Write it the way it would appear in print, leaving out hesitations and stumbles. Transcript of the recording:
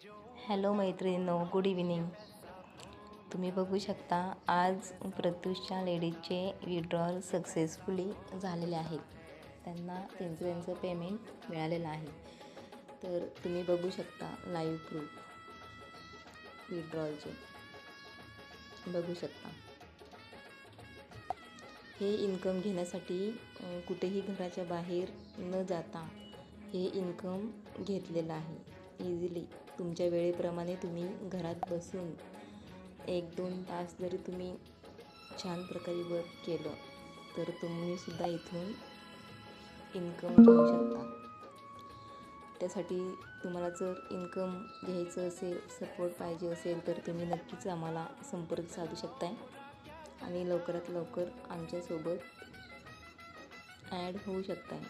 Hello मैत्रिणींनो, good evening. तुम्ही बघू शकता आज प्रत्युषच्या लेडीजचे विड्रॉल सक्सेसफुली झालेले आहेत. त्यांना त्यांचं पेमेंट मिळालेलं आहे. तर तुम्ही बघू शकता लाईव्ह प्रूफ विड्रॉलचे बघू शकता. हे इन्कम घेण्यासाठी कुठेही घराच्या बाहेर न जाता हे इन्कम घेतलेलं आहे. इझिली तुमच्या वेळेप्रमाणे तुम्ही घरात बसून 1-2 तास जरी तुम्ही छान प्रकारे वर्क केलं तर तुम्हीसुद्धा इथून इन्कम घेऊ शकता. त्यासाठी तुम्हाला जर इन्कम घ्यायचं असेल, सपोर्ट पाहिजे असेल तर तुम्ही नक्कीच आम्हाला संपर्क साधू शकताय आणि लवकरात लवकर आमच्यासोबत ॲड होऊ शकताय.